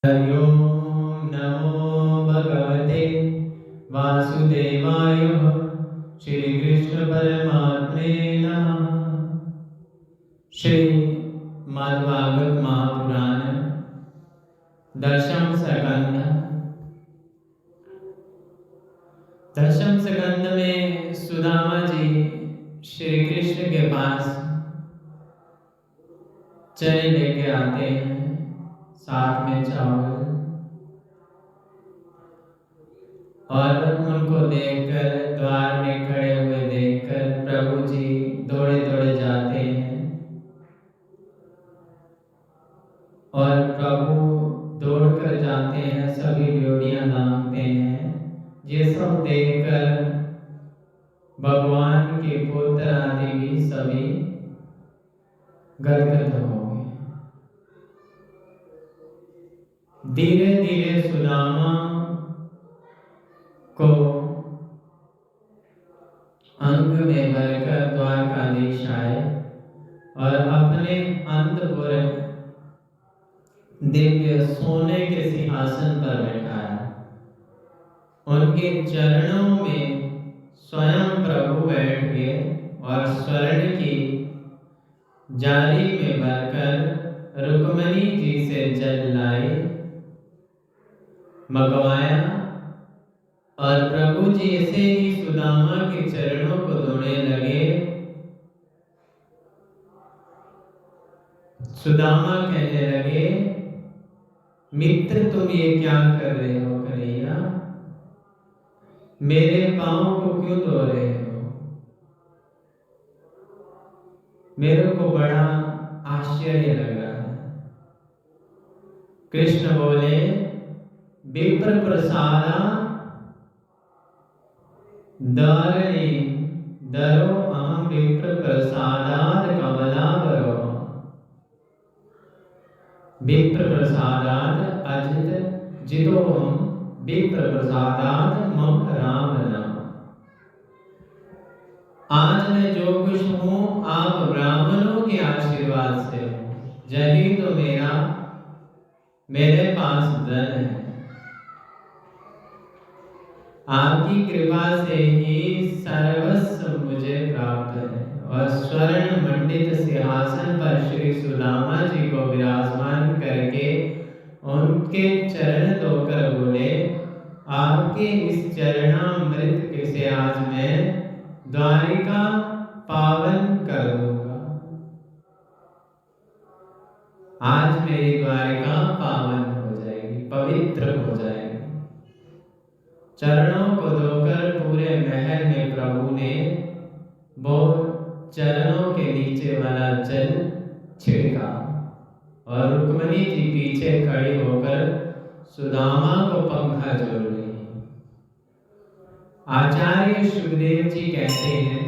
हरि ओम नमो भगवते वासुदेवाय श्री कृष्ण परमात्मे नमः। श्री मद्भागवत महापुराण दशम स्कंद। दशम स्कंद में सुदामा जी श्री कृष्ण के पास चने लेके आते हैं, साथ में चावल, और उनको देखकर, द्वार में खड़े हुए देखकर प्रभु जी दौड़े दौड़े जाते हैं और प्रभु दौड़कर जाते हैं, सभी ड्योढ़ियां लांघते हैं। ये सब देखकर भगवान के पुत्र आदि भी सभी गदगद हो गए। धीरे धीरे सुदामा को अंग में भरकर द्वारकाधीश आए और अपने अंतपुर दिव्य सोने के सिंहासन पर बैठाया। उनके चरणों में स्वयं प्रभु बैठ गए और स्वर्ण की जाली में भरकर रुक्मणी जी से जल लाई, मंगवाया और प्रभु जी ऐसे ही सुदामा के चरणों को धोने लगे। सुदामा कहने लगे, मित्र तुम ये क्या कर रहे हो कन्हैया, मेरे पांव को क्यों धो रहे हो? मेरे को बड़ा आश्चर्य लग रहा है। कृष्ण बोले, विप्र प्रसादा दारिणी दरो अहम विप्र प्रसादाद कमलावरो। विप्र प्रसादाद अजित जितो हम विप्र प्रसादाद मम राम नाम। आज मैं जो कुछ हूँ आप ब्राह्मणों के आशीर्वाद से हूँ, यही तो मेरे पास धन है। आपकी कृपा से ही सर्वस्व मुझे प्राप्त है। और स्वर्ण मंडित सिंहासन पर श्री सुदामा जी को विराजमान करके उनके चरण धोकर बोले, आपके इस चरणामृत से आज मैं द्वारिका पावन कर दूंगा। आज मेरी द्वारिका पावन हो जाएगी, पवित्र हो जाएगी। चरणों को धोकर पूरे महल में प्रभु ने वो चरणों के नीचे वाला जल छिड़का और रुक्मणी जी पीछे खड़ी होकर सुदामा को पंखा जोड़ रही। आचार्य सुखदेव जी कहते हैं,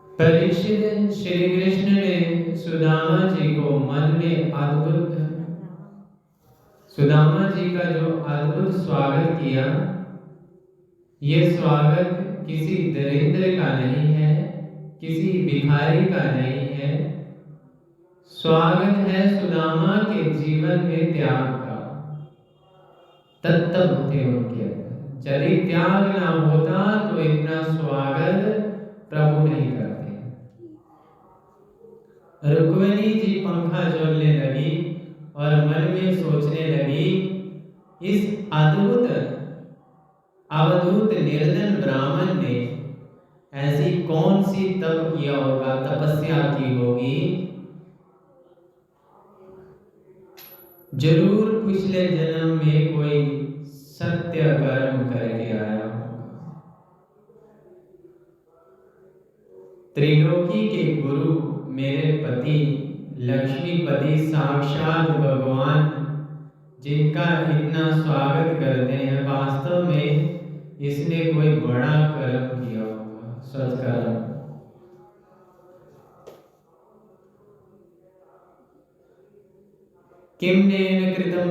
परीक्षित श्री कृष्ण ने सुदामा जी को मन में अद्भुत, सुदामा जी का जो अद्भुत स्वागत किया, ये स्वागत किसी दरिद्र का नहीं है, किसी भिखारी का नहीं है। स्वागत है सुदामा के जीवन में त्याग का। तत्व थे उनके अंदर। यदि त्याग ना होता तो इतना स्वागत प्रभु नहीं करते। रुक्मिणी जी पंखा जोड़ने लगी और मन में सोचने लगी, इस अवधूत निर्धन ब्राह्मण ने ऐसी कौन सी तप किया होगा, तपस्या की होगी, जरूर पिछले जन्म में कोई सत्य कर्म करके आया होगा। त्रिलोकी के गुरु मेरे पति लक्ष्मीपति साक्षात भगवान, जिनका इतना स्वागत करते हैं, वास्तव में इसने कोई बड़ा कर्म किया होगा, सत्कर्म। किमनेन कृतं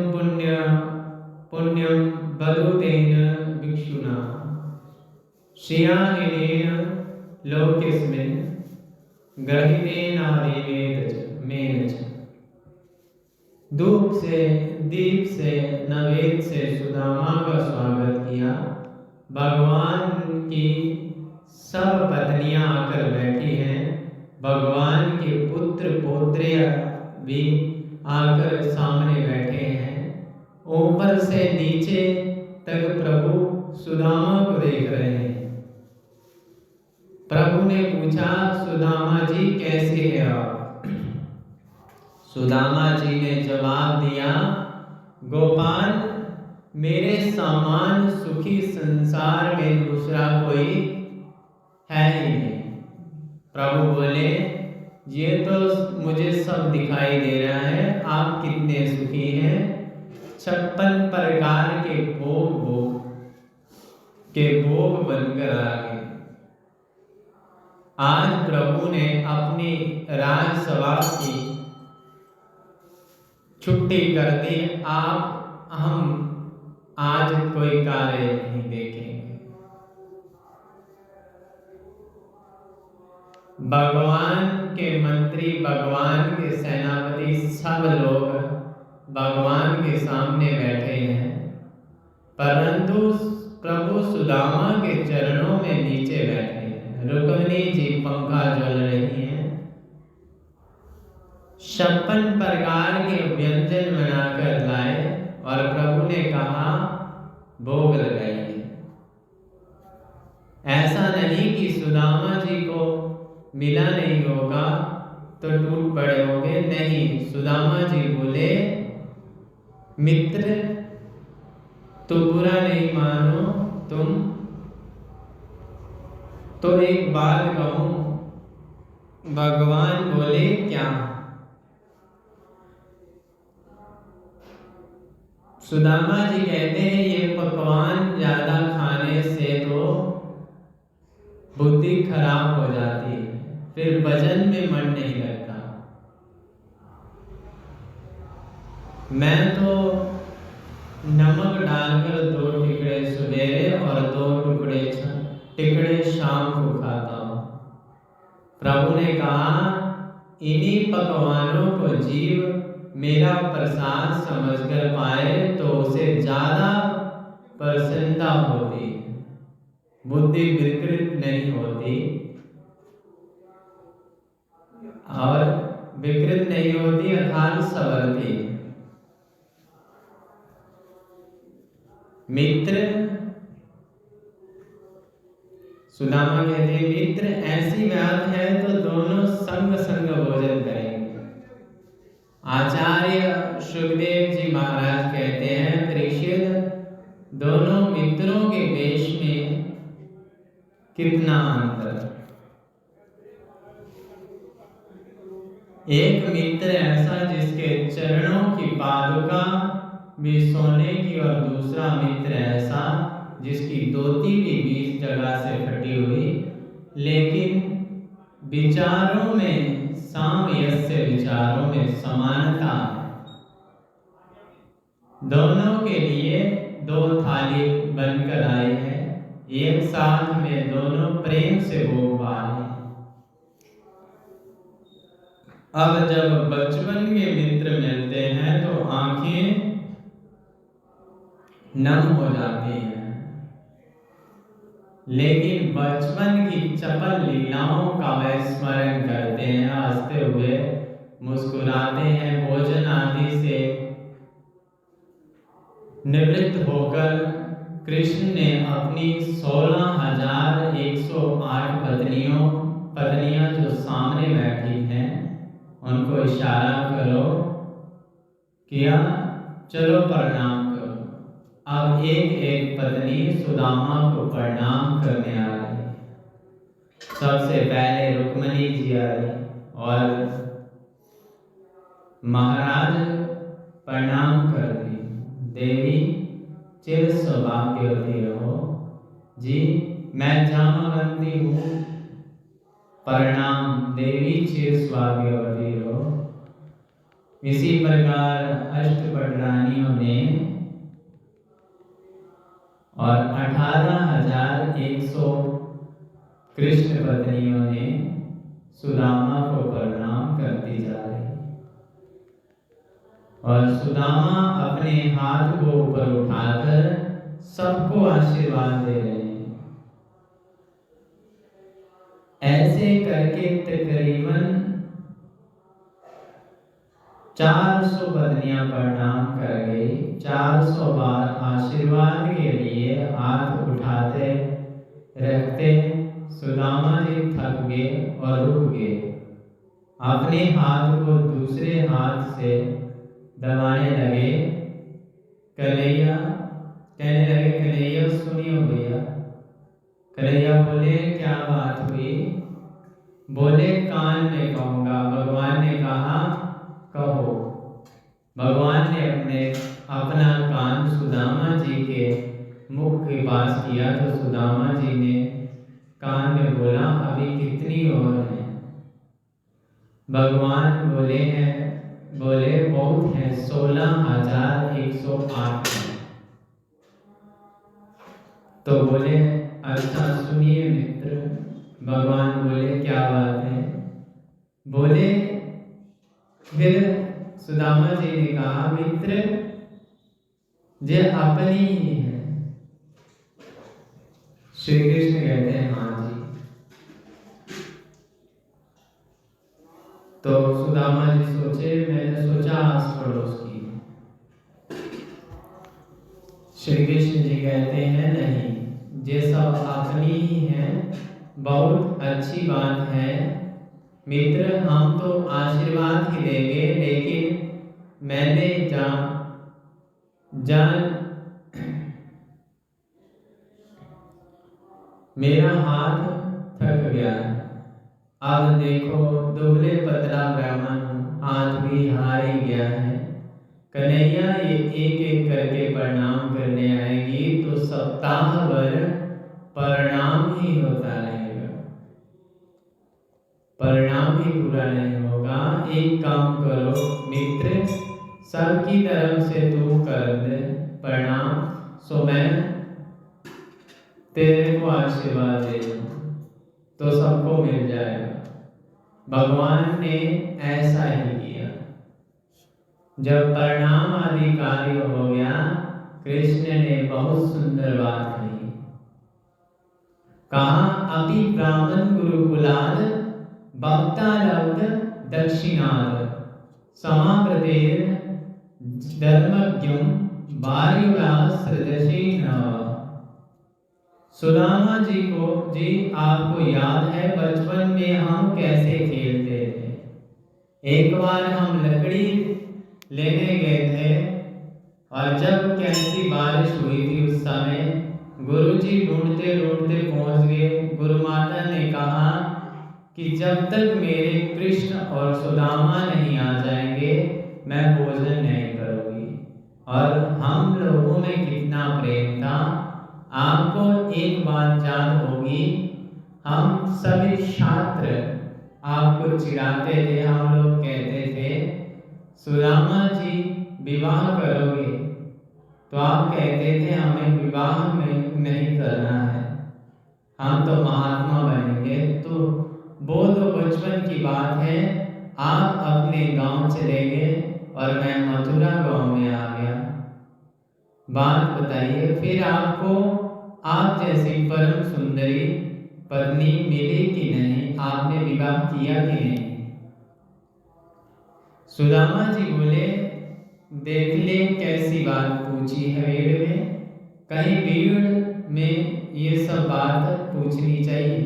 पुण्यम बदुतेन भिक्षुना श्रियाहिनेन लोकेस्मिन् ग्रहितेनादिमेन च। दीप से नैवेद्य से सुदामा का स्वागत किया। भगवान की सब पत्नियां आकर बैठी हैं। भगवान के पुत्र पौत्रियां भी आकर सामने बैठे हैं। ऊपर से नीचे तक प्रभु सुदामा को देख रहे हैं। प्रभु ने पूछा, सुदामा जी कैसे हैं आप? सुदामा जी ने जवाब दिया, गोपाल, मेरे समान सुखी संसार में दूसरा कोई है ही नहीं। प्रभु बोले, ये तो मुझे सब दिखाई दे रहा है, आप कितने सुखी हैं। 56 प्रकार के भोग बनकर आ गए। आज प्रभु ने अपनी राजसभा की छुट्टी कर दी। हम आज कोई कार्य नहीं देखेंगे। भगवान के मंत्री, भगवान के सेनापति, सब लोग भगवान के सामने बैठे हैं, परंतु प्रभु सुदामा के चरणों में नीचे बैठे हैं। रुक्मिणी जी पंखा झूल रही हैं। 56 प्रकार के व्यंजन बनाकर लाए और प्रभु ने कहा, भोग लगाइए। ऐसा नहीं कि सुदामा जी को मिला नहीं होगा तो टूट पड़े होंगे, नहीं। सुदामा जी बोले, मित्र, तो बुरा नहीं मानो तुम, तो एक बात कहूं। भगवान बोले, क्या? सुदामा जी कहते हैं, ये पकवान ज्यादा खाने से तो बुद्धि खराब हो जाती है, फिर भजन में मन नहीं लगता। मैं तो नमक डालकर 2 टुकड़े सवेरे और 2 टुकड़े शाम को खाता हूं। प्रभु ने कहा, इन्हीं पकवानों को जीव मेरा प्रसाद समझकर पाए तो उसे ज्यादा प्रसन्नता होती, बुद्धि विकृत नहीं होती और विकृत नहीं होती अर्थात संवरती। मित्र, सुदामा कहते हैं, मित्र, ऐसी बात है तो दोनों संग संग भोजन करेंगे। आचार्य सुखदेव जी महाराज कहते हैं, परीक्षित, दोनों मित्रों के वेश में कितना अंतर। एक मित्र ऐसा जिसके चरणों की पादुका भी सोने की, और दूसरा मित्र ऐसा जिसकी धोती भी 20 जगह से फटी हुई, लेकिन विचारों में सामयस्य, विचारों में समानता है। दोनों के लिए 2 थाली बनकर आई है, एक साथ में दोनों प्रेम से भोग पा रहे हैं। अब जब बचपन के मित्र मिलते हैं तो आंखें नम हो जाती हैं, लेकिन बचपन की चपल लीलाओं का वे स्मरण करते हैं, हंसते हुए मुस्कुराते हैं। भोजन आदि से निवृत्त होकर कृष्ण ने अपनी 16,108 पत्नियां जो सामने बैठी हैं उनको इशारा करो किया, चलो प्रणाम करो। अब एक एक पत्नी सुदामा को प्रणाम करने आ रही। सबसे पहले रुक्मिणी जी आई और महाराज प्रणाम कर दी। देवी, चिर सौभाग्यवती रहो। जी, मैं जामवंती हूँ, प्रणाम। देवी, चिर सौभाग्यवती रहो। इसी प्रकार अष्टपट रानियों ने और 18,100 कृष्ण पत्नियों ने सुदामा को प्रणाम करती जा रही। और सुदामा अपने हाथ को ऊपर उठाकर सबको आशीर्वाद दे रहे हैं। ऐसे करके तकरीबन 400 पत्नियां प्रणाम कर गई। 400 बार आशीर्वाद के लिए हाथ उठाते रखते सुदामा जी थक गए और रुक गए। अपने हाथ को दूसरे हाथ से दबाने लगे। कन्हैया कहने लगे, कन्हैया सुनियो भैया। कन्हैया बोले, क्या बात हुई? बोले, कान में कहूँगा। भगवान ने कहा, कहो। भगवान ने अपना कान सुदामा जी के मुख के पास किया तो सुदामा जी ने कान में बोला, अभी कितनी और है? भगवान बोले बहुत है, 16,108 है। तो बोले, अच्छा सुनिए मित्र। भगवान बोले, क्या बात है? बोले, फिर सुदामा जी ने कहा, मित्र जे अपनी ही है। श्री कृष्ण कहते हैं, हाँ जी। तो सुदामा जी सोचे, मैंने सोचा आस पड़ोस की। श्री कृष्ण जी कहते हैं, नहीं, ये सब अपनी ही है, बहुत अच्छी बात है। मित्र, हम तो आशीर्वाद ही देंगे, लेकिन मैंने मेरा हाथ थक गया है। अब देखो, दुबले पतला ब्राह्मण हूँ, हाथ भी हार ही गया है। कन्हैया ये एक एक करके प्रणाम करने आएगी तो सप्ताह भर प्रणाम ही होता रहेगा, प्रणाम ही पूरा नहीं होगा। एक काम करो मित्र, सबकी तरफ से तू कर दे प्रणाम, सो मैं तेरे को आशीर्वाद दे दूं तो सबको मिल जाएगा। भगवान ने ऐसा ही किया। जब प्रणाम आदि कार्य हो गया, कृष्ण ने बहुत सुंदर बात कही। कहा, अभी ब्राह्मण गुरुकुलाद भक्तालब्ध दक्षिणाद समाप्रतेर धर्मज्ञम वार्युरासृदशीन। सुदामा जी आपको याद है बचपन में हम कैसे खेलते थे। एक बार हम लकड़ी लेने गए थे और जब कैसी बारिश हुई थी उस समय गुरुजी ढूंढते ढूंढते पहुंच गए। गुरु माता ने कहा कि जब तक मेरे कृष्ण और सुदामा नहीं आ जाएंगे मैं भोजन नहीं करूंगी। और हम लोगों में कितना प्रेम था, आपको एक बात याद होगी, हम सभी छात्र आपको चिढ़ाते थे। हम लोग कहते थे, सुदामा जी विवाह करोगे? तो आप कहते थे हमें विवाह में नहीं करना है, हम तो महात्मा बनेंगे। तो वो तो बचपन की बात है। आप अपने गांव चले गए और मैं मथुरा गांव में आ गया। बात बताइए, फिर आपको आप जैसी परम सुंदरी पत्नी मिली कि नहीं? आपने विवाह किया कि नहीं? सुदामा जी बोले, देख ले कैसी बात पूछी है भीड़ में। कहीं भीड़ में ये सब बात पूछनी चाहिए।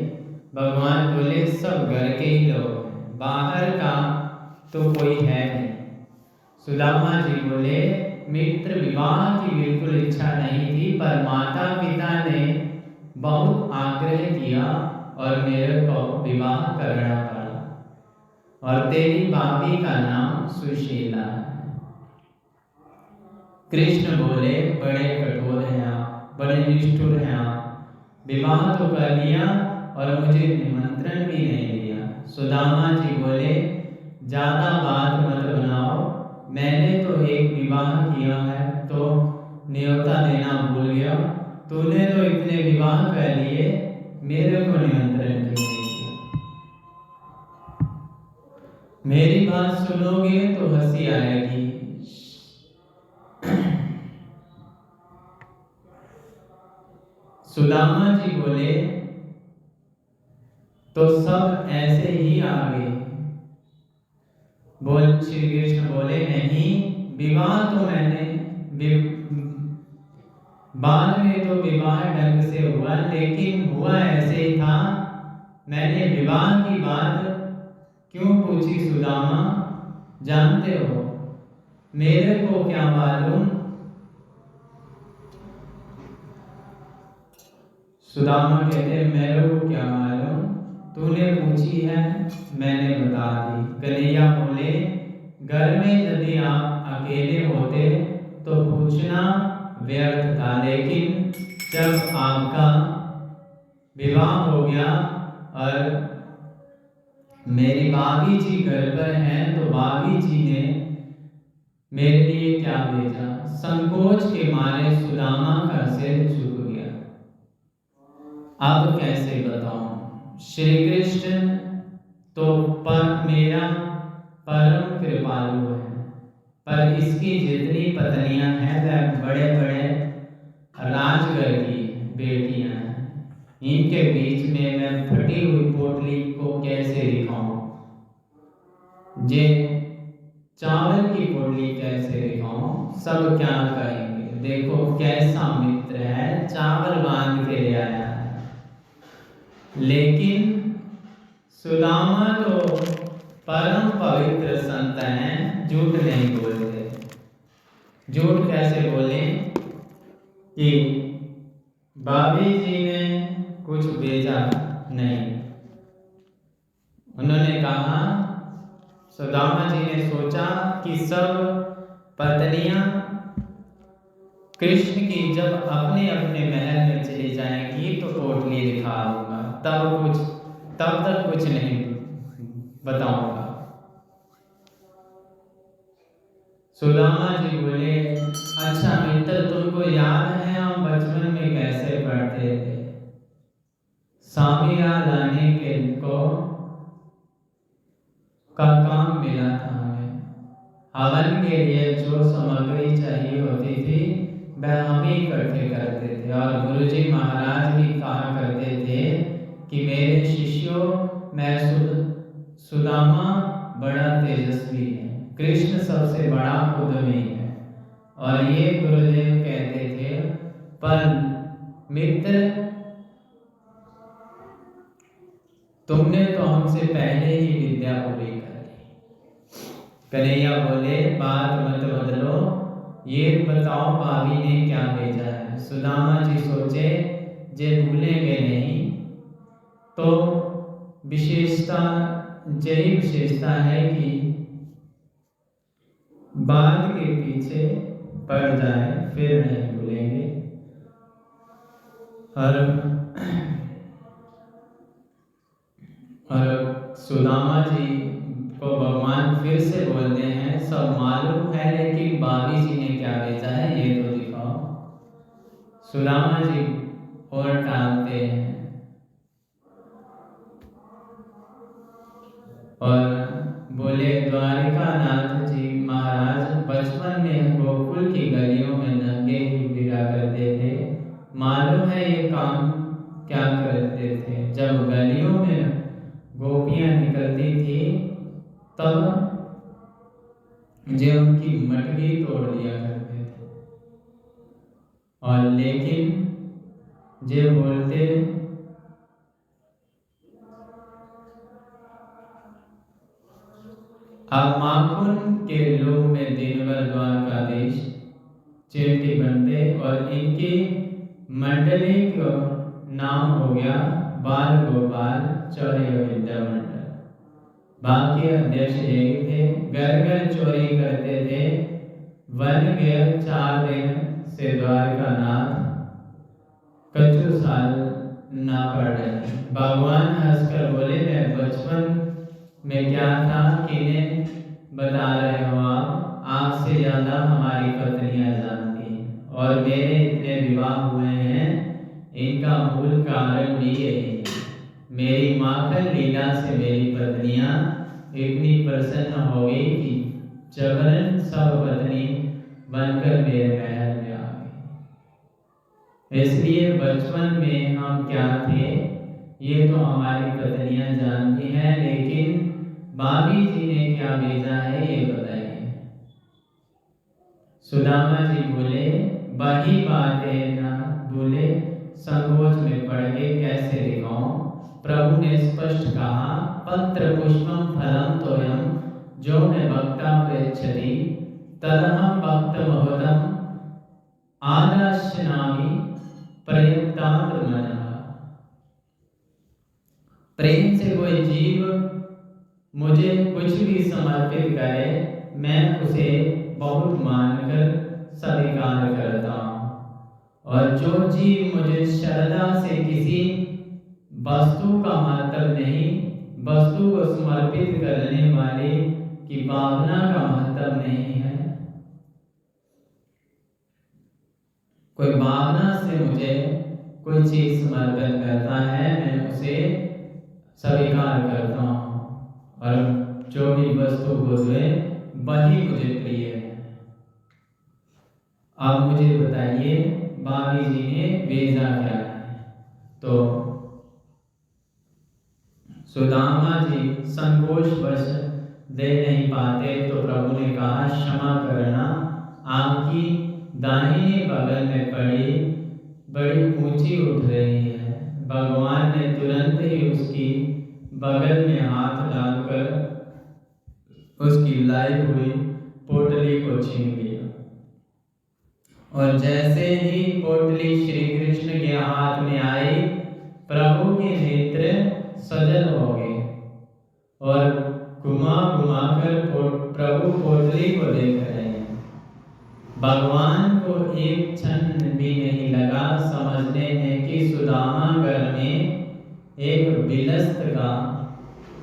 भगवान बोले, सब घर के ही लोग, बाहर का तो कोई है नहीं। सुदामा जी बोले, मित्र विवाह की बिल्कुल इच्छा नहीं थी, पर माता पिता ने बहुत आग्रह किया और मेरे को विवाह करना पड़ा। और तेरी भाभी का नाम सुशीला है। कृष्ण बोले, बड़े कठोर हैं आप, बड़े निष्ठुर हैं आप। विवाह तो कर लिया और मुझे निमंत्रण भी नहीं दिया। सुदामा जी बोले, ज्यादा बात मत बनाओ, मैंने तो एक विवाह किया है तो न्योता देना भूल गया। तूने तो इतने विवाह कर लिए, मेरे को निमंत्रण क्यों नहीं दिया? मेरी बात सुनोगे तो हंसी आएगी, सुदामा जी बोले तो सब ऐसे ही आ गए। श्री कृष्ण बोले नहीं, विवाह तो मैंने बाद में तो विवाह ढंग से हुआ, लेकिन हुआ ऐसे ही था। मैंने विवाह की बात क्यों पूछी सुदामा, जानते हो मेरे को क्या मालूम। सुदामा कहते मेरे को क्या मालूम, तूने पूछी है मैंने बता दी। कन्हैया बोले घर में यदि आप अकेले होते तो पूछना व्यर्थ था, लेकिन जब आपका विवाह हो गया और मेरी भाभी जी घर पर हैं तो भाभी जी ने मेरे लिए क्या भेजा। संकोच के मारे सुदामा का सिर झुक गया। अब कैसे बताऊं, श्री कृष्ण तो मेरा परम कृपालु है, पर इसकी जितनी पत्नियां हैं वह बड़े बड़े राजगर की बेटियां हैं। इनके बीच में मैं फटी हुई पोटली को कैसे दिखाऊं, जे चावल की पोटली कैसे दिखाऊं, सब क्या कहेंगे, देखो कैसा मित्र है, चावल बांध के ले आया है। लेकिन सुदामा तो परम पवित्र संत हैं, झूठ नहीं बोलते। झूठ कैसे बोले कि भाभी जी ने कुछ भेजा नहीं। उन्होंने कहा, सुदामा जी ने सोचा कि सब पत्नियां कृष्ण की जब अपने अपने महल में चली जाएंगी तो पोटली दिखा दूंगा, तब तक कुछ नहीं बताऊंगा। सुदामा जी बोले अच्छा मित्र, तुमको याद है हम बचपन में कैसे पढ़ते थे, सामिया लाने के को का काम मिला था हमें। हवन के लिए जो सामग्री चाहिए होती थी वह हम ही इकट्ठे करते थे, और गुरुजी महाराज भी कहा करते थे कि मेरे शिष्यों मैं सुदामा बड़ा तेजस्वी है, कृष्ण सबसे बड़ा खुद में है। और ये गुरुदेव कहते थे, पर मित्र तुमने तो हमसे पहले ही विद्या पूरी कर ली। कन्हैया बोले बात मत बदलो, ये बताओ भाभी ने क्या भेजा है। सुदामा जी सोचे जे भूलेंगे नहीं, तो विशेषता यही विशेषता है कि बात के पीछे पड़ जाए फिर नहीं भूलेंगे। और सुदामा जी को भगवान फिर से बोलते हैं, सब मालूम है लेकिन भाभी जी ने क्या भेजा है ये तो दिखाओ। सुदामा जी और टालते हैं और बोले द्वारिका नाथ जी महाराज बचपन में गोकुल की गलियों में नंगे ही फिरा करते थे, मालूम है ये काम क्या करते थे। जब गलियों में गोपियां निकलती थी तब जो उनकी मटकी तोड़ दिया करते थे, और लेकिन जो बोलते अब माखन के लोग में दिन भर द्वारकाधीश चेटी बनते, और इनकी मंडली का नाम हो गया बाल गोपाल चौरी विद्या मंडल। बाकी अध्यक्ष यही थे, घर घर चोरी करते थे। वन गए 4 दिन से द्वारका नाथ कछु साल ना पड़ रहे। भगवान हंसकर बोले मैं बचपन में क्या था किन्हें बता रहे हो आपसे ज्यादा हमारी पत्नियां जानती हैं, और मेरे इतने विवाह हुए हैं इनका मूल कारण भी यही है। मेरी माखन लीला से मेरी पत्नियां इतनी प्रसन्न हो गई कि जबरन सब पत्नी बनकर मेरे महल में आ गई। इसलिए बचपन में हम क्या थे ये तो हमारी पत्नियां जानती हैं, लेकिन भाभी जी ने क्या भेजा है ये बताइए। सुदामा जी बोले, वही बात है ना, बोले संकोच में पड़ के कैसे दिखाऊं। प्रभु ने स्पष्ट कहा, पत्र पुष्पम फलम तोयम जो मैं वक्ता पृच्छति तदहम वक्त महोदम आदर्शनामि प्रयत्तांत मनः। प्रेम से कोई जीव मुझे कुछ भी समर्पित करे, मैं उसे बहुत मानकर स्वीकार करता हूँ। और जो जीव मुझे श्रद्धा से किसी वस्तु का महत्व नहीं, वस्तु को समर्पित करने वाले की भावना का महत्व नहीं है, कोई भावना से मुझे कोई चीज समर्पित करता है, मैं उसे स्वीकार करता हूँ, और जो भी वस्तु बोले वही मुझे प्रिय है। अब मुझे बताइए भाभी जी ने भेजा क्या है। तो सुदामा जी संकोचवश दे नहीं पाते, तो प्रभु ने कहा, क्षमा करना, आपकी दाहिने बगल में पड़ी बड़ी ऊंची उठ रही है। भगवान ने तुरंत ही उसकी बगल में हाथ डालकर उसकी लाई हुई पोटली को छीन लिया, और जैसे ही पोटली श्री कृष्ण के हाथ में आई, प्रभु के नेत्र सजल हो गए, और घुमा घुमा कर प्रभु पोटली को देख रहे हैं। भगवान को एक क्षण भी नहीं लगा समझने में कि सुदामा घर में एक बिलस्त का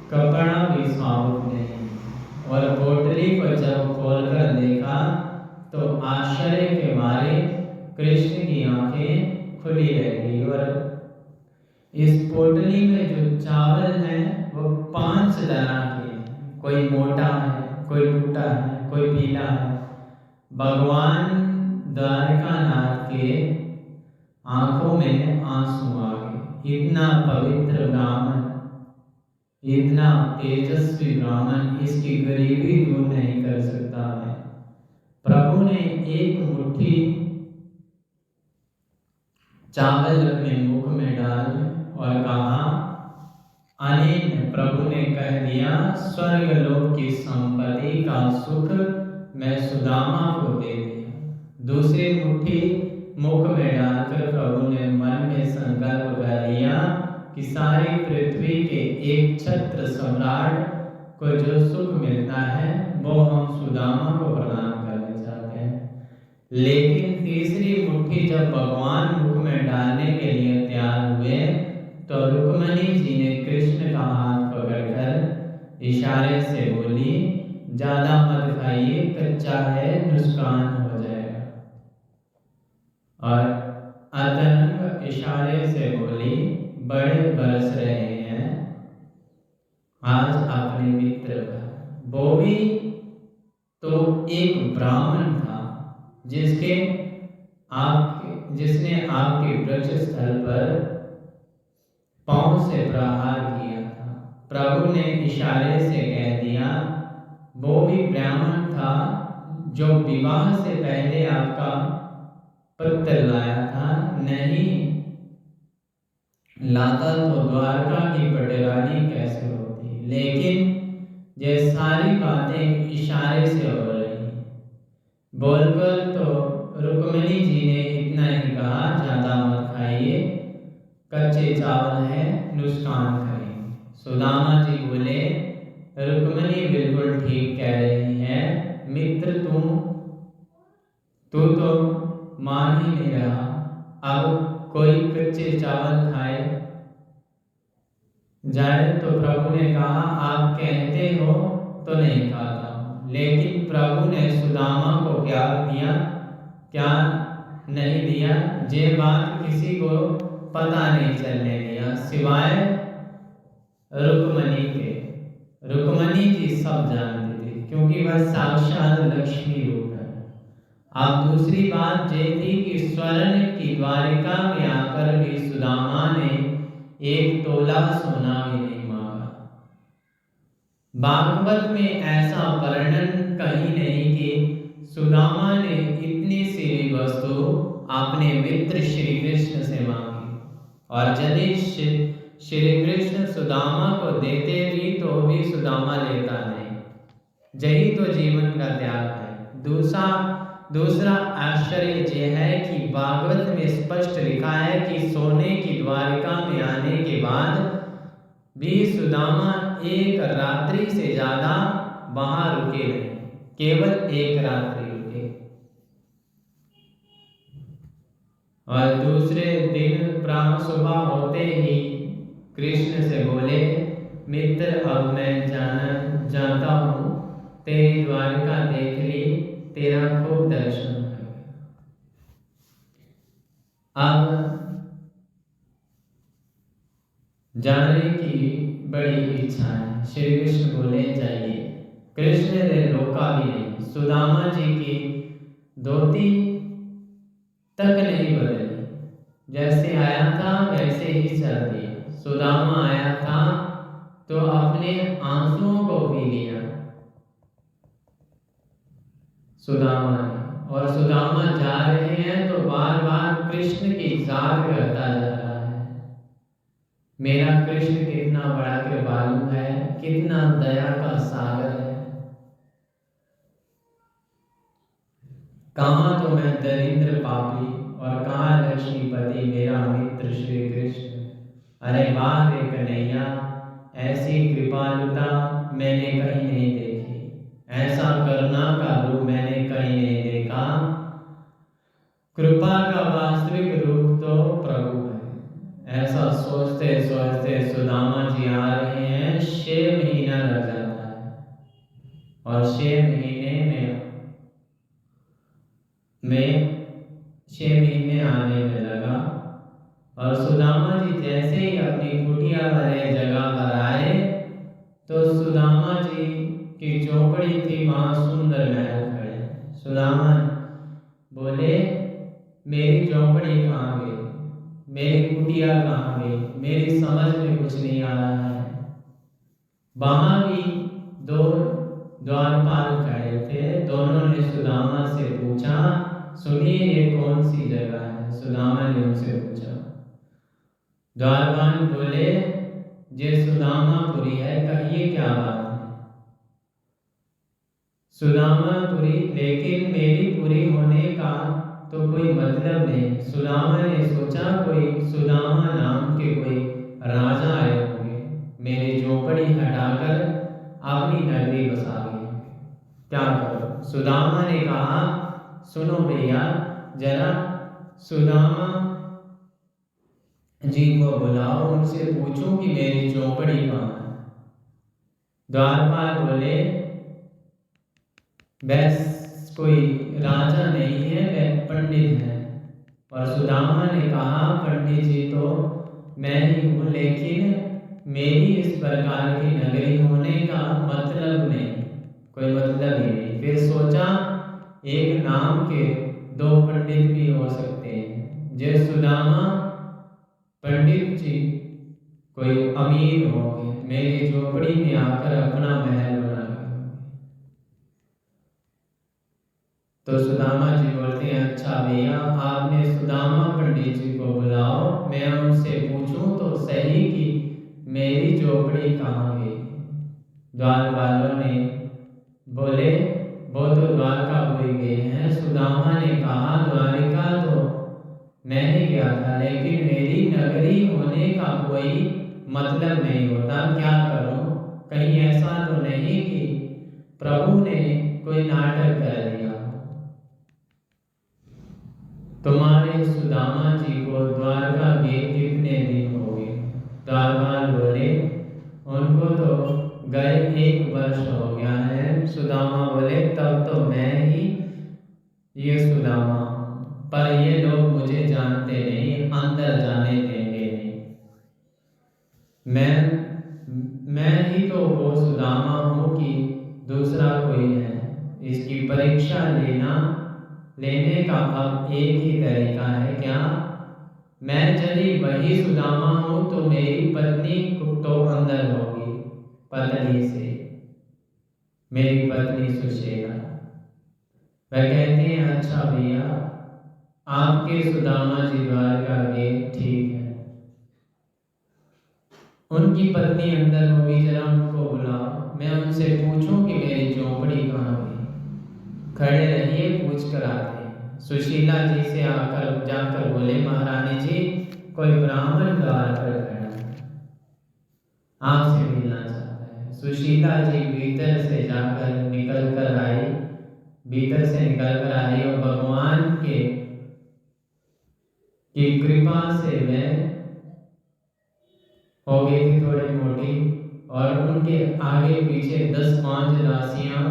कपड़ा भी साबुत नहीं। और पोटली को जब खोलकर देखा तो आश्चर्य के मारे कृष्ण की आंखें खुली रह गई, और इस पोटली में जो चावल है वो 5 तरह के हैं। कोई मोटा है, कोई टूटा है, कोई पीला है। भगवान द्वारकानाथ के आंखों में आंसू आ गए। इतना पवित्र ब्राह्मण, इतना तेजस्वी ब्राह्मण इसकी गरीबी दूर नहीं कर सकता है। प्रभु ने एक मुट्ठी चावल अपने मुख में डाल और कहा, अनेन, प्रभु ने कह दिया, स्वर्ग लोक की संपत्ति का सुख मैं सुदामा को दे दिया। दूसरी मुट्ठी मुख में डालकर प्रभु ने मन में संकल्प कर लिया कि सारी पृथ्वी के एक छत्र सम्राट को जो सुख मिलता है वो हम सुदामा को प्रदान करना चाहते हैं। लेकिन तीसरी मुट्ठी जब भगवान मुख में डालने के लिए तैयार हुए तो रुक्मणी जी ने कृष्ण का हाथ पकड़कर इशारे से बोली, ज्यादा मत खाइए, कच्चा है, नुकसान हो जाएगा। और अतरंग इशारे से बोली, बड़े बरस रहे हैं आज अपने मित्र पर। वो भी तो एक ब्राह्मण था जिसने आपके वृक्ष स्थल पर पांव से प्रहार किया था। प्रभु ने इशारे से कह दिया, वो भी ब्राह्मण था जो विवाह से पहले आपका पत्र लाया था, नहीं लाता तो द्वारका की पटेरानी कैसे होती। लेकिन ये सारी बातें इशारे से हो रही। बोलकर तो रुक्मिणी जी ने इतना ही कहा, ज्यादा मत खाइए, कच्चे चावल है, नुकसान करेंगे। सुदामा जी बोले, रुक्मिणी बिल्कुल ठीक कह रही है, मित्र तू तो मान ही नहीं रहा। अब कोई कच्चे चावल खाए जाए तो प्रभु ने कहा, आप कहते हो तो नहीं खाता हूं। लेकिन प्रभु ने सुदामा को क्या दिया, क्या नहीं दिया, ये बात किसी को पता नहीं चलने दिया सिवाय रुक्मिणी के। रुक्मिणी जी सब जानती थी क्योंकि वह साक्षात लक्ष्मी रूप है। अब दूसरी बात ये थी कि स्वर्ण की द्वारिका में आकर भी सुदामा ने 1 तोला सोना भी नहीं मांगा। भागवत में ऐसा वर्णन कहीं नहीं कि सुदामा ने इतनी सी वस्तु अपने मित्र श्री कृष्ण से मांगी, और यदि श्री कृष्ण सुदामा को देते भी सुदामा लेता नहीं। यही तो जीवन का त्याग है। दूसरा आश्चर्य यह है कि भागवत में स्पष्ट लिखा है कि सोने की द्वारिका में आने के बाद भी सुदामा 1 रात्रि से ज्यादा वहां रुके नहीं, केवल 1 रात्रि रुके। और दूसरे दिन प्रातः सुबह होते ही कृष्ण से बोले, मित्र अब मैं जाता हूँ, तेरी द्वारिका देख ली, तेरा खूब दर्शन हो गया। अब जाने की बड़ी इच्छा है। श्री कृष्ण बोले जाइए। कृष्ण ने रोका भी नहीं। सुदामा जी की धोती तक नहीं बदली, जैसे आया था वैसे ही चल दिया। सुदामा आया था तो अपने आंसुओं को पी लिया सुदामा ने, और सुदामा जा रहे हैं तो बार बार कृष्ण की याद करता जा रहा है। मेरा कृष्ण कितना बड़ा कृपालु है, कितना दया का सागर है। कहाँ तो मैं दरिद्र पापी और कहाँ लक्ष्मीपति मेरा मित्र श्री कृष्ण। अरे वाह रे कन्हैया, ऐसी कृपालुता मैंने कहीं नहीं देखी, ऐसा करुणा का रूप मैंने कहीं नहीं देखा। कृपा का वास्तविक रूप तो प्रभु है। ऐसा सोचते सोचते सुदामा जी आ रहे हैं। 6 महीना लग जाता है, और 6 महीने आने में लगा। और सुदामा जी जैसे ही अपनी कुटिया वाले जगह पर आए तो सुदामा जी की चौपड़ी थी, वहां सुंदर महल खड़े। सुदामा बोले, मेरी चौपड़ी कहाँ गई, मेरी कुटिया कहाँ गई, मेरी समझ में कुछ नहीं आ रहा है। वहां भी 2 द्वारपाल खड़े थे। दोनों ने सुदामा से पूछा, सुनिए ये कौन सी जगह है। सुदामा ने उनसे पूछा। द्वारपाल बोले, ये सुदामापुरी है, कहिए क्या बात है। सुदामापुरी, लेकिन मेरी पूरी होने का तो कोई मतलब नहीं। सुदामा ने सोचा कोई सुदामा नाम के कोई राजा आए होंगे, मेरी झोपड़ी हटाकर अपनी नगरी बसा गए, क्या करो। सुदामा ने कहा, सुनो भैया, जरा सुदामा जी को बुलाओ, उनसे पूछूं कि मेरी चौपड़ी कहाँ है। द्वारपाल बोले, बस कोई राजा नहीं है, वह पंडित है। और सुदामा ने कहा, पंडित जी तो मैं ही हूँ, लेकिन मेरी इस प्रकार की नगरी होने का मतलब नहीं, कोई मतलब ही नहीं। फिर सोचा एक नाम के 2 पंडित भी हो सकते हैं। जय सुदामा पंडित जी कोई अमीर होंगे, मेरी झोपड़ी में आकर अपना महल बना गए। तो सुदामा जी बोलते हैं, अच्छा भैया, आपने सुदामा पंडित जी को बुलाओ, मैं उनसे पूछूं तो सही कि मेरी झोपड़ी कहाँ गई। द्वार वालों ने बोले, वो तो द्वारका हुई गए हैं। सुदामा ने कहा, द्वारिका तो मैं ही गया था, लेकिन मेरी नगरी होने का कोई मतलब नहीं होता, क्या करूं। कहीं ऐसा तो नहीं कि प्रभु ने कोई नाटक कर दिया। तुम्हारे सुदामा जी को द्वारका गए कितने दिन हो गए। द्वारपाल बोले, उनको तो गए 1 वर्ष हो गया है। सुदामा बोले, तब तो मैं ही ये सुदामा, पर ये लोग मुझे जानते नहीं, अंदर जाने देंगे नहीं। मैं ही तो वो सुदामा हूँ कि दूसरा कोई है। इसकी परीक्षा लेना लेने का अब एक ही तरीका है, क्या? मैं यदि वही सुदामा हूं तो मेरी पत्नी तो अंदर होगी, पत्नी से, मेरी पत्नी सुशीला। वह कहते हैं अच्छा भैया, आपके सुदामा जी द्वारका के ठीक है, उनकी पत्नी अंदर होगी, जरा उनको बुलाओ, मैं उनसे पूछूं कि मेरी झोपड़ी कहाँ गई। खड़े रहिए, पूछ कर आते हैं। सुशीला जी से आकर जाकर बोले, महारानी जी कोई ब्राह्मण द्वार पर खड़ा है, आपसे मिलना चाहता है। सुशीला जी भीतर से जाकर निकल कर आई, भीतर से निकल कर आई और भगवान के की कृपा से मैं हो गई थी थोड़ी मोटी, और उनके आगे पीछे 10-5 दासियां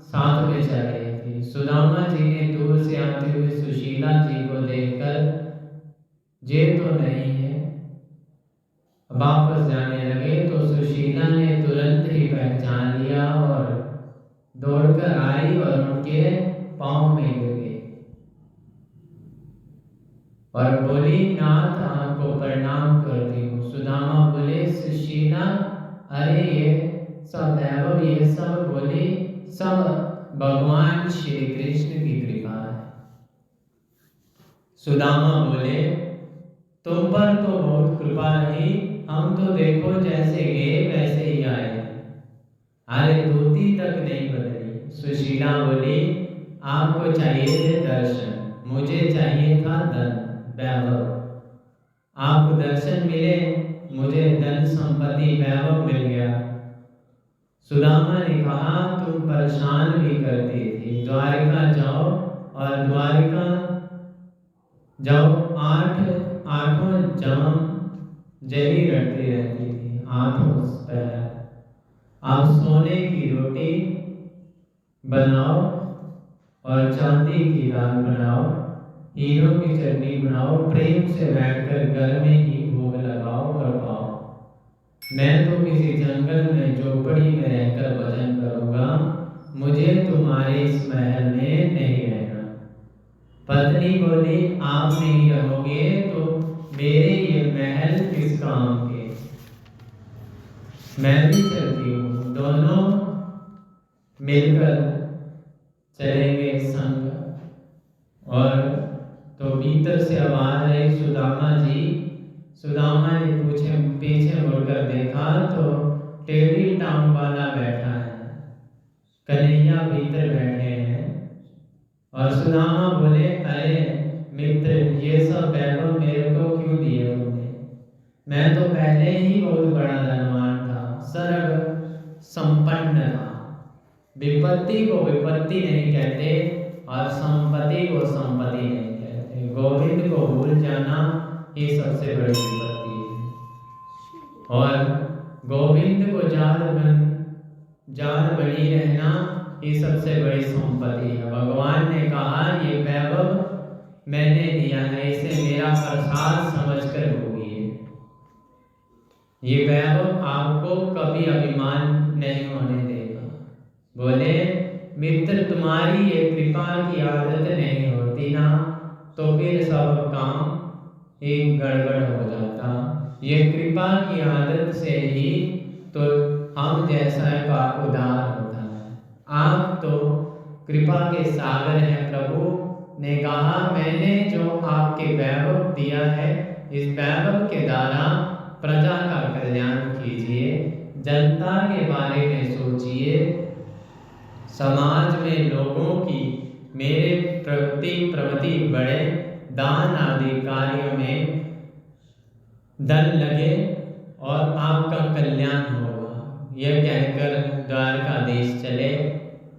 साथ में चल रही थी। सुदामा जी ने दूर से आते हुए सुशीला जी को देखकर ये तो नहीं है, वापस जाने लगे तो सुशीला ने तुरंत ही पहचान लिया और दौड़कर आई और उनके पांव में गिर गई और बोली, नाथ आपको प्रणाम करती हूँ। सुदामा बोले, सुशीला अरे ये सब वैभव, ये सब बोली सब भगवान श्री कृष्ण की कृपा है। सुदामा बोले, तुम पर तो बहुत कृपा रही, हम तो देखो जैसे गए वैसे ही आए, अरे धोती तक नहीं बदली। सुशीला बोली, आपको चाहिए थे दर्शन, मुझे चाहिए था धन वैभव, आपको दर्शन मिले, मुझे धन संपत्ति वैभव मिल गया। सुदामा ने कहा, तुम परेशान भी करती थी, द्वारिका जाओ और द्वारिका जाओ, आठों जाम जली रटती रहती थी, आठों पैर। आप सोने की रोटी बनाओ और चांदी की दाल बनाओ, हीरों की चटनी बनाओ, प्रेम से बैठकर घर में ही भोग लगाओ और पाओ। मैं तो किसी जंगल में झोपड़ी में रहकर भजन करूंगा, मुझे तुम्हारे इस महल में नहीं रहना। पत्नी बोली, आप नहीं रहोगे तो मेरे ये महल किस काम के, मैं भी चलती हूँ, दोनों मिलकर चलेंगे संग। और तो भीतर से आवाज आई, सुदामा जी। सुदामा ने पीछे मुड़कर देखा तो टेढ़ी टांग वाला बैठा है, कन्हैया भीतर बैठे हैं। और सुदामा बोले, अरे मित्र, ये सब वैभव मेरे को क्यों दिए तुमने? मैं तो पहले ही बहुत बड़ा धनवान था, सर्व संपन्न था। विपत्ति को विपत्ति नहीं कहते और संपत्ति को संपत्ति नहीं कहते। गोविंद को भूल जाना ये सबसे बड़ी विपत्ति है, और गोविंद को याद बनी रहना ये सबसे बड़ी संपत्ति है। भगवान ने कहा, ये वैभव मैंने दिया है, इसे मेरा प्रसाद समझकर भोगिए। ये वैभव आपको कभी अभिमान नहीं होने देगा। बोले, मित्र तुम्हारी ये कृपा की आदत नहीं होती ना तो फिर सब काम एक गड़बड़ हो जाता। ये कृपा की आदत से ही तो हम जैसा का उद्धार होता है। आप तो कृपा के सागर हैं। प्रभु ने कहा, मैंने जो आपके वैभव दिया है, इस वैभव के द्वारा प्रजा का कल्याण कीजिए, जनता के बारे में सोचिए, समाज में लोगों की मेरे प्रवृत्ति बढ़े, दान आदि कार्यों में धन लगे और आपका कल्याण होगा। यह कहकर द्वारकाधीश चले।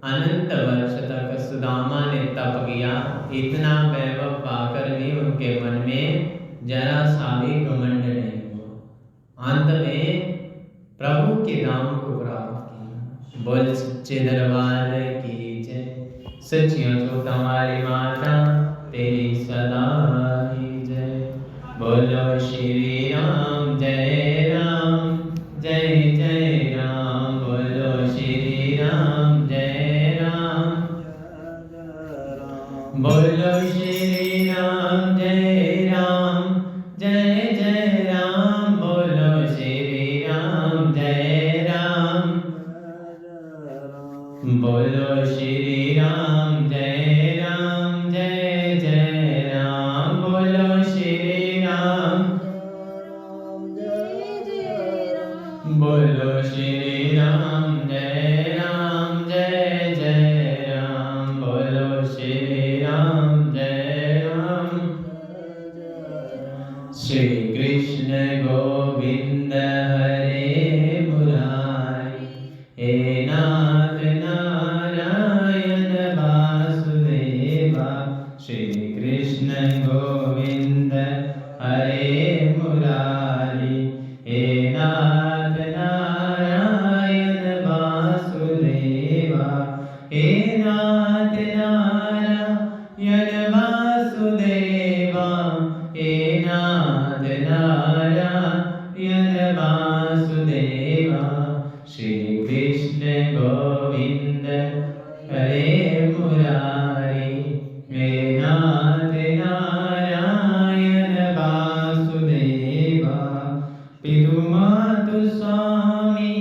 अनंत वर्ष तक सुदामा ने तप किया, इतना वैभव पाकर भी उनके मन में जरा सा भी घमंड नहीं हुआ। अंत में प्रभु के नाम को प्राप्त किया। बोल सच्चे दरबार की जय, सच्चियों तो तुम्हारी माता तेरी सदा ही जय। बोलो श्री राम जय राम, जय जय राम। बोलो श्री राम जय राम, बोलो श्री राम जय राम, जय जय राम। बोलो श्री राम जय राम, बोलो श्री राम जय राम, जय जय राम। बोलो श्री राम, बोलो श्री राम जय राम, जय जय राम। बोलो श्री राम जय राम। श्री कृष्ण गोविंद हरे मुरारी, हे नाथ नारायण वासुदेवा। श्री कृष्ण गोविंद हरे मुरारी, हे नाथ नारायण वासुदेवा। हे नाथ नारायण वासुदेवा, हे नाथ नारायण वासुदेवा। श्री कृष्ण गोविंद हरे मुरारी, हे नाथ नारायण वासुदेवा। पितु मातु स्वामी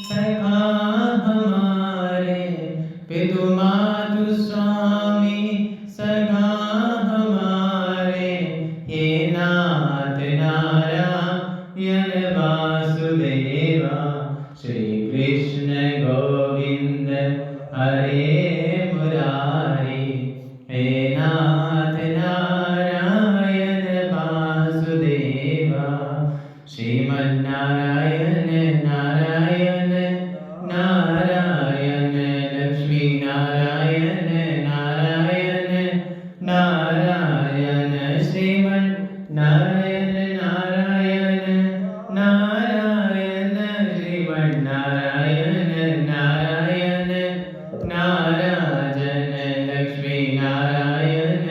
सखा हमारे, पितु मातु स्वामी सखा हमारे। हे नाथ नारायण वासुदेवा। श्री कृष्ण गोविंद हरे मुरारी, हे नाथ नारायण वासुदेवा। श्रीमन्नारायण नारायण नारायण, लक्ष्मी नारायण नारायण नारायण। श्रीमन्नारायण नारायण नारायण, श्रीमन्नारायण नारायण नारायण। लक्ष्मी नारायण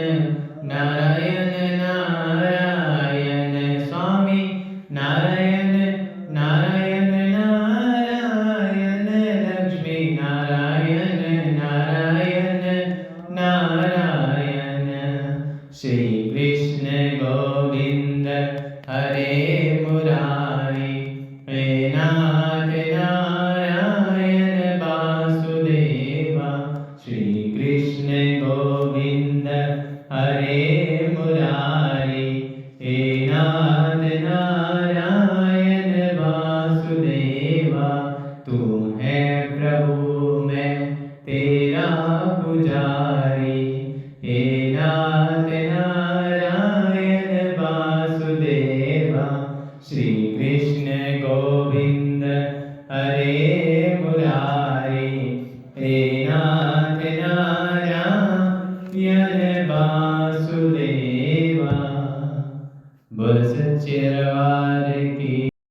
नारायण नारायण। स्वामी नारायण नारायण नारायण, लक्ष्मी नारायण नारायण नारायण। श्री कृष्ण गोविंद हरे मुरारी, हे नाथ नारायण वासुदेवा। श्री कृष्ण गोविंद हरे मुरारी, हे नाथ नारायण वासुदेवा। तू है प्रभु मैं तेरा पुजारी, हे नाथ नारायण वासुदेवा। श्री कृष्ण गोविंद हरे मुरारी, हे नाथ नारायण वासुदेवा। बोल सच्चे